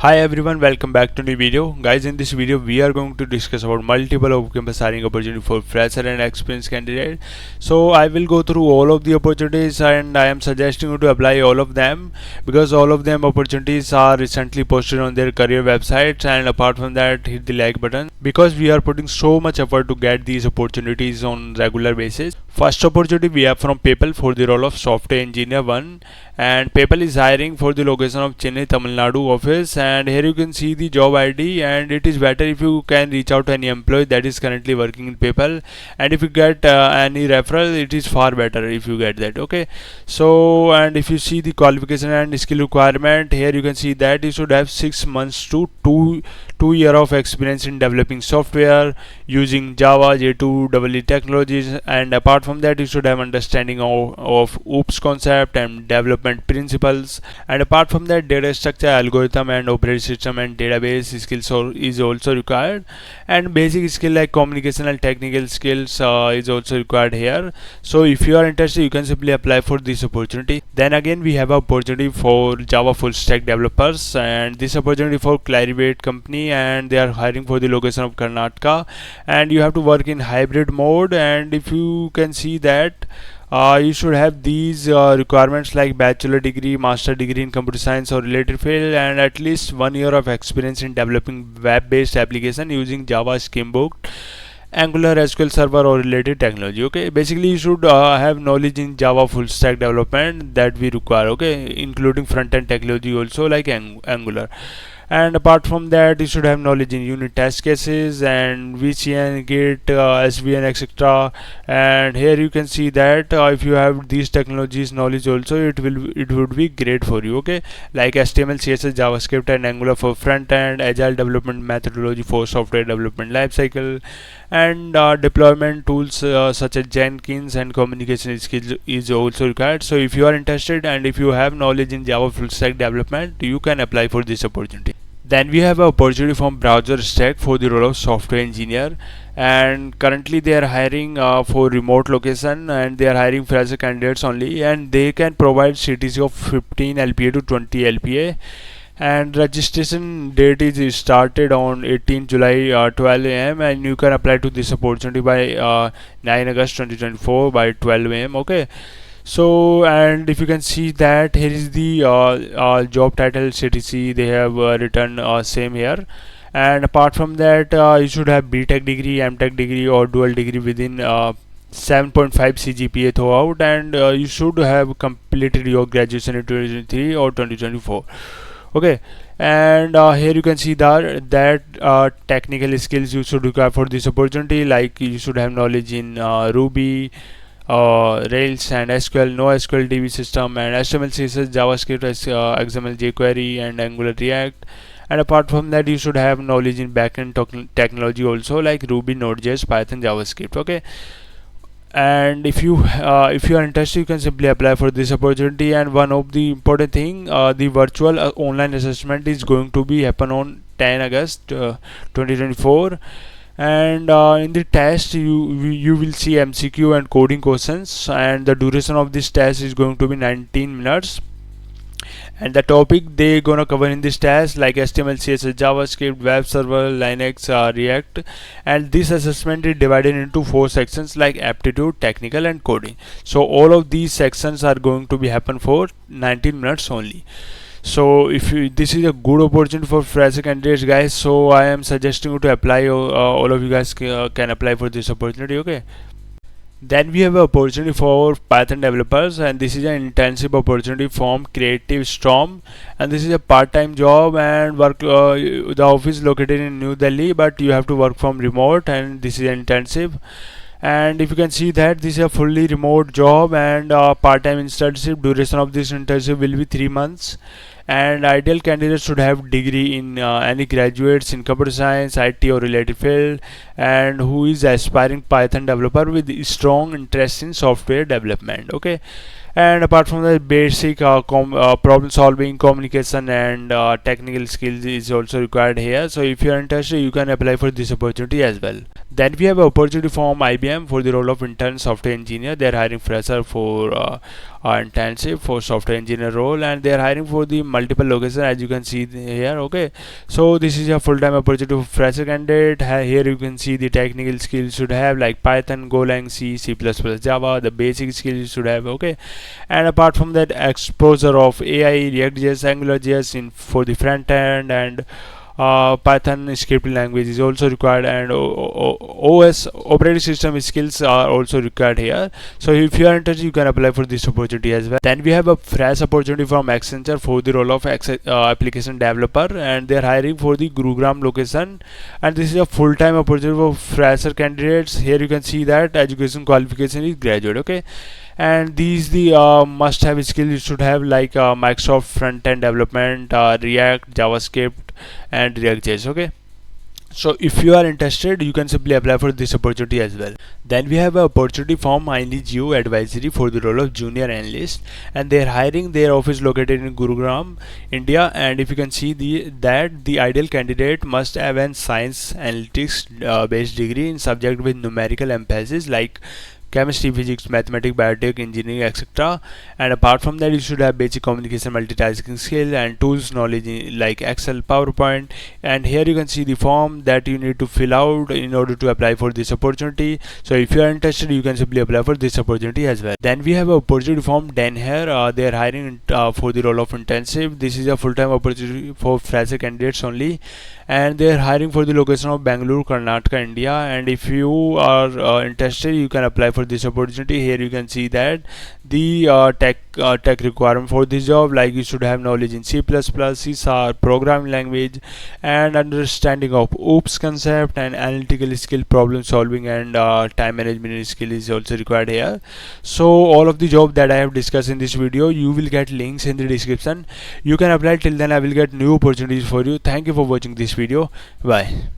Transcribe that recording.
Hi everyone, welcome back to new video. Guys, in this video we are going to discuss about multiple off-campus hiring opportunity for fresher and experienced candidate. So I will go through all of the opportunities and I am suggesting you to apply all of them because all of them opportunities are recently posted on their career websites, and apart from that, hit the like button because we are putting so much effort to get these opportunities on regular basis. First opportunity we have from PayPal for the role of software engineer 1, and PayPal is hiring for the location of Chennai, Tamil Nadu office, and here you can see the job ID, and it is better if you can reach out to any employee that is currently working in PayPal, and if you get any referral, it is far better if you get that. Okay, so and if you see the qualification and skill requirement, here you can see that you should have 6 months to 2 year of experience in developing software using Java, J2EE technologies, and apart from that, you should have understanding of OOPS concept and development principles, and apart from that, data structure, algorithm, and operating system and database skills is also required, and basic skill like communication and technical skills is also required here. So if you are interested, you can simply apply for this opportunity. Then again, we have an opportunity for Java full stack developers, and this opportunity for Clarivate company, and they are hiring for the location of Karnataka, and you have to work in hybrid mode. And if you can see that you should have these requirements like bachelor degree, master degree in computer science or related field, and at least 1 year of experience in developing web-based application using Java, Scheme Book, Angular, SQL Server or related technology. Okay, basically you should have knowledge in Java full stack development that we require. Okay, including front end technology also like Angular, and apart from that, you should have knowledge in unit test cases and VCN, Git, SVN, etc. And here you can see that if you have these technologies knowledge also, it would be great for you. Okay, like HTML, CSS, JavaScript, and Angular for front end, agile development methodology for software development lifecycle, and deployment tools such as Jenkins, and communication skills is also required. So if you are interested and if you have knowledge in Java full stack development, you can apply for this opportunity. Then we have an opportunity from Browser Stack for the role of software engineer, and currently they are hiring for remote location, and they are hiring fresher candidates only, and they can provide CTC of 15 LPA to 20 LPA, and registration date is started on 18 July 12 am, and you can apply to this opportunity by 9 August 2024 by 12 am. Okay, so and if you can see that here is the job title CTC they have written same here, and apart from that, you should have BTech degree, MTech degree or dual degree within 7.5 CGPA throughout, and you should have completed your graduation in 2023 or 2024. Okay, and here you can see that technical skills you should require for this opportunity, like you should have knowledge in Ruby, Rails and SQL, NoSQL DB system, and HTML, CSS, JavaScript, XML, jQuery, and Angular, React. And apart from that, you should have knowledge in backend technology also, like Ruby, Node.js, Python, JavaScript. Okay, and if you are interested, you can simply apply for this opportunity. And one of the important thing, the virtual online assessment is going to be happen on 10 August 2024, and in the test you will see MCQ and coding questions, and the duration of this test is going to be 19 minutes, and the topic they gonna cover in this test like HTML, CSS, JavaScript, web server, Linux, React, and this assessment is divided into 4 sections like aptitude, technical, and coding. So all of these sections are going to be happen for 19 minutes only. So if this is a good opportunity for fresher candidates, guys, so I am suggesting you to apply. All of you guys can apply for this opportunity. Okay, then we have an opportunity for Python developers, and this is an intensive opportunity from Creative Storm, and this is a part-time job, and work the office is located in New Delhi, but you have to work from remote, and this is intensive. And if you can see that this is a fully remote job and part-time internship, duration of this internship will be 3 months, and ideal candidates should have degree in any graduates in computer science, IT or related field, and who is aspiring Python developer with strong interest in software development. Okay, and apart from the basic problem solving, communication, and technical skills is also required here. So if you are interested, you can apply for this opportunity as well. Then we have an opportunity from IBM for the role of intern software engineer. They are hiring fresher for internship for software engineer role, and they are hiring for the multiple locations as you can see here. Okay, so this is a full-time opportunity for fresher candidate. Here you can see the technical skills should have like Python, Golang, C, C++, Java, the basic skills you should have. Okay, and apart from that, exposure of AI, React.js, AngularJS in for the front end, and Python scripting language is also required, and OS operating system skills are also required here. So if you are interested, you can apply for this opportunity as well. Then we have a fresh opportunity from Accenture for the role of application developer, and they are hiring for the Gurugram location, and this is a full-time opportunity for fresher candidates. Here you can see that education qualification is graduate. Okay, and these the must-have skills you should have like Microsoft front-end development, React, JavaScript, and React.js. Okay, so if you are interested, you can simply apply for this opportunity as well. Then we have an opportunity from Aini Geo Advisory for the role of junior analyst, and they are hiring. Their office located in Gurugram, India, and if you can see the ideal candidate must have an science analytics based degree in subject with numerical emphasis like chemistry, physics, mathematics, biotech, engineering, etc. And apart from that, you should have basic communication, multitasking skill, and tools knowledge like Excel, PowerPoint. And here you can see the form that you need to fill out in order to apply for this opportunity. So if you are interested, you can simply apply for this opportunity as well. Then we have an opportunity from Denher. They are hiring for the role of internship. This is a full-time opportunity for fresher candidates only, and they are hiring for the location of Bangalore, Karnataka, India. And if you are interested, you can apply for this opportunity. Here you can see that the tech requirement for this job, like you should have knowledge in C++, C Sharp, programming language, and understanding of OOPS concept, and analytical skill, problem solving, and time management skill is also required here. So all of the job that I have discussed in this video, you will get links in the description. You can apply. Till then, I will get new opportunities for you. Thank you for watching this video. Bye.